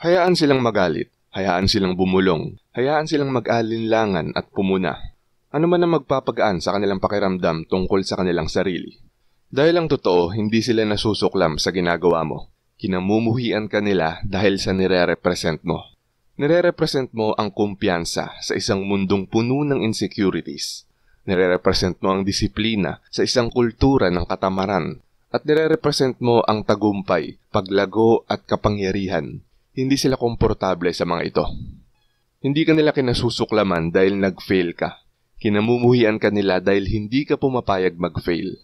Hayaan silang magalit, hayaan silang bumulong, hayaan silang mag-alinlangan at pumuna. Ano man ang magpapagaan sa kanilang pakiramdam tungkol sa kanilang sarili. Dahil ang totoo, hindi sila nasusuklam sa ginagawa mo. Kinamumuhian ka nila dahil sa nire-represent mo. Nire-represent mo ang kumpiyansa sa isang mundong puno ng insecurities. Nire-represent mo ang disiplina sa isang kultura ng katamaran. At nire-represent mo ang tagumpay, paglago at kapangyarihan. Hindi sila komportable sa mga ito. Hindi ka nila kinasusuklaman dahil nag-fail ka. Kinamumuhian ka nila dahil hindi ka pumapayag mag-fail.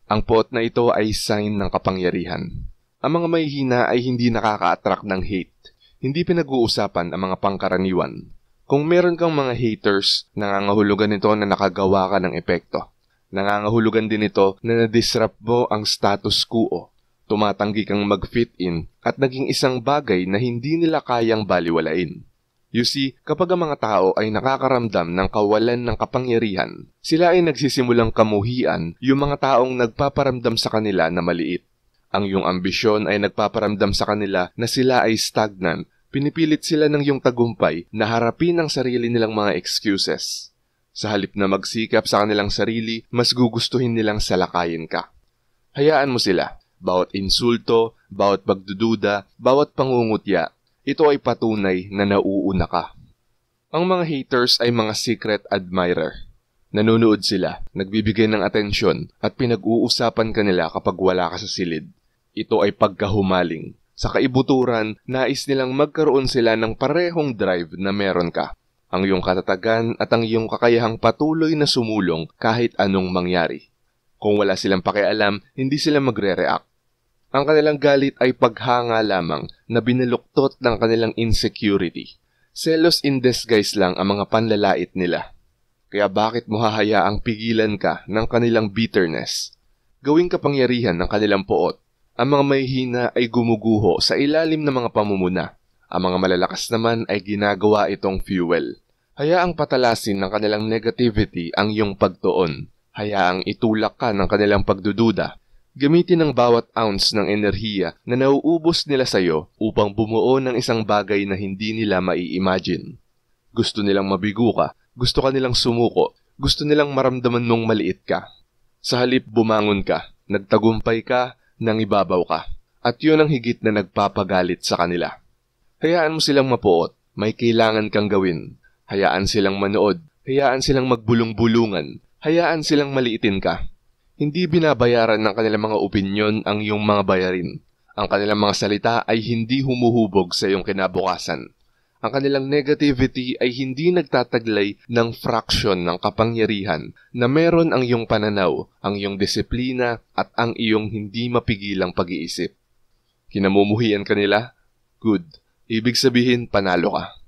Ang poot na ito ay sign ng kapangyarihan. Ang mga mahihina ay hindi nakaka-attract ng hate. Hindi pinag-uusapan ang mga pangkaraniwan. Kung meron kang mga haters, nangangahulugan nito na nakagawa ka ng epekto. Nangangahulugan din ito na na-disrupt mo ang status quo. Tumatanggi kang mag-fit in at naging isang bagay na hindi nila kayang baliwalain. You see, kapag ang mga tao ay nakakaramdam ng kawalan ng kapangyarihan, sila ay nagsisimulang kamuhian yung mga taong nagpaparamdam sa kanila na maliit. Ang iyong ambisyon ay nagpaparamdam sa kanila na sila ay stagnant. Pinipilit sila ng iyong tagumpay na harapin ang sarili nilang mga excuses. Sa halip na magsikap sa kanilang sarili, mas gugustuhin nilang salakayin ka. Hayaan mo sila. Bawat insulto, bawat pagdududa, bawat pangungutya, ito ay patunay na nauuna ka. Ang mga haters ay mga secret admirer. Nanonood sila, nagbibigay ng atensyon at pinag-uusapan ka nila kapag wala ka sa silid. Ito ay pagkahumaling. Sa kaibuturan, nais nilang magkaroon sila ng parehong drive na meron ka. Ang iyong katatagan at ang iyong kakayahang patuloy na sumulong kahit anong mangyari. Kung wala silang pakialam, hindi sila magre-react. Ang kanilang galit ay paghanga lamang na binaluktot ng kanilang insecurity. Selos in disguise lang ang mga panlalait nila. Kaya bakit mo hahayaang pigilan ka ng kanilang bitterness? Gawing kapangyarihan ng kanilang poot. Ang mga mahihina ay gumuguho sa ilalim ng mga pamumuna. Ang mga malalakas naman ay ginagawa itong fuel. Hayaang patalasin ng kanilang negativity ang iyong pagtuon. Hayaang itulak ka ng kanilang pagdududa. Gamitin ang bawat ounce ng enerhiya na nauubos nila sa iyo upang bumuo ng isang bagay na hindi nila mai-imagine. Gusto nilang mabigo ka, gusto ka nilang sumuko, gusto nilang maramdaman mong maliit ka. Sa halip bumangon ka, nagtagumpay ka, nangibabaw ka. At yun ang higit na nagpapagalit sa kanila. Hayaan mo silang mapuot, may kailangan kang gawin. Hayaan silang manood, hayaan silang magbulong-bulungan, hayaan silang maliitin ka. Hindi binabayaran ng kanilang mga opinyon ang iyong mga bayarin. Ang kanilang mga salita ay hindi humuhubog sa iyong kinabukasan. Ang kanilang negativity ay hindi nagtataglay ng fraction ng kapangyarihan na meron ang iyong pananaw, ang iyong disiplina at ang iyong hindi mapigilang pag-iisip. Kinamumuhian ka nila? Good. Ibig sabihin, panalo ka.